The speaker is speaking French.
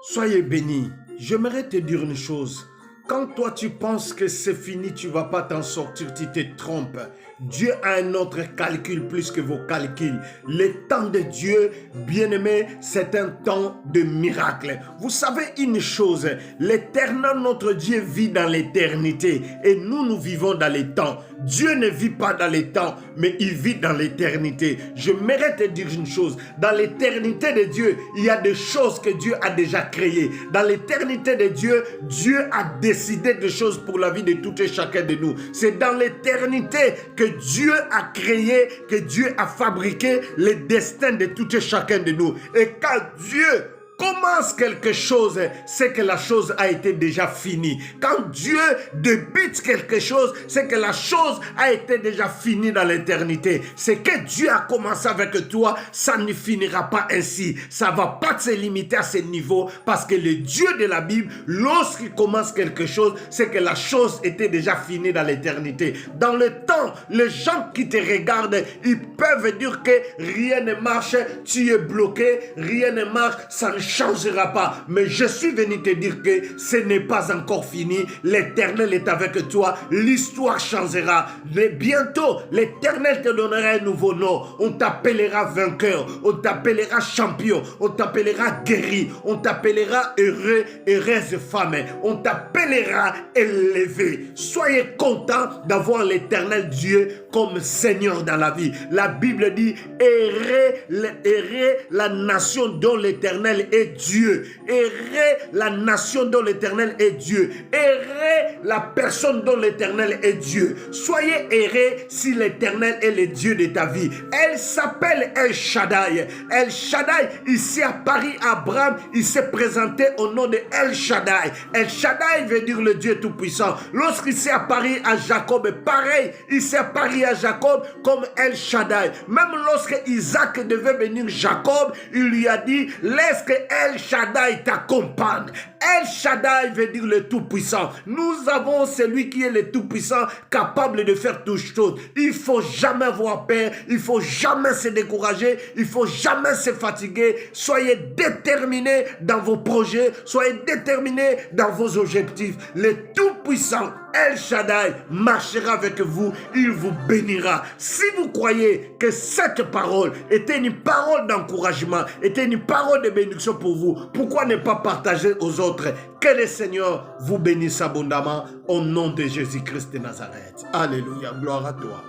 Soyez bénis. J'aimerais te dire une chose. Quand toi tu penses que c'est fini, tu ne vas pas t'en sortir, tu te trompes. Dieu a un autre calcul plus que vos calculs. Le temps de Dieu, bien-aimé, c'est un temps de miracle. Vous savez une chose, l'Éternel, notre Dieu, vit dans l'éternité et nous vivons dans les temps. Dieu ne vit pas dans les temps, mais il vit dans l'éternité. Je mérite de dire une chose, dans l'éternité de Dieu, il y a des choses que Dieu a déjà créées. Dans l'éternité de Dieu, Dieu a décidé des choses pour la vie de tout et chacun de nous. C'est dans l'éternité que Dieu a créé, que Dieu a fabriqué le destin de tout et chacun de nous. Et quand Dieu commence quelque chose, c'est que la chose a été déjà finie. Quand Dieu débute quelque chose, c'est que la chose a été déjà finie dans l'éternité. C'est que Dieu a commencé avec toi, ça ne finira pas ainsi. Ça ne va pas se limiter à ce niveau parce que le Dieu de la Bible, lorsqu'il commence quelque chose, c'est que la chose était déjà finie dans l'éternité. Dans le temps, les gens qui te regardent, ils peuvent dire que rien ne marche, tu es bloqué, rien ne marche, ça ne changera pas. Mais je suis venu te dire que ce n'est pas encore fini. L'Éternel est avec toi. L'histoire changera. Mais bientôt, l'Éternel te donnera un nouveau nom. On t'appellera vainqueur. On t'appellera champion. On t'appellera guéri. On t'appellera heureux, heureuse femme. On t'appellera élevé. Soyez contents d'avoir l'Éternel Dieu comme Seigneur dans la vie. La Bible dit, errez la nation dont l'Éternel est Dieu. Errez la nation dont l'Éternel est Dieu. Errez la personne dont l'Éternel est Dieu. Soyez errés si l'Éternel est le Dieu de ta vie. Elle s'appelle El Shaddai. El Shaddai, ici à Paris, Abraham, il s'est présenté au nom de El Shaddai. El Shaddai veut dire le Dieu Tout-Puissant. Lorsqu'il s'est apparu à Jacob, pareil, il s'est apparu à Jacob comme El Shaddai. Même lorsque Isaac devait bénir Jacob, il lui a dit, laisse que El Shaddai t'accompagne. El Shaddai veut dire le Tout-Puissant. Nous avons celui qui est le Tout-Puissant, capable de faire toutes choses. Il ne faut jamais avoir peur, il ne faut jamais se décourager, il ne faut jamais se fatiguer. Soyez déterminés dans vos projets, soyez déterminés dans vos objectifs. Le Tout-Puissant, El Shaddai, marchera avec vous, il vous bénira. Si vous croyez que cette parole était une parole d'encouragement, était une parole de bénédiction pour vous, pourquoi ne pas partager aux autres? Que le Seigneur vous bénisse abondamment au nom de Jésus-Christ de Nazareth. Alléluia, gloire à toi.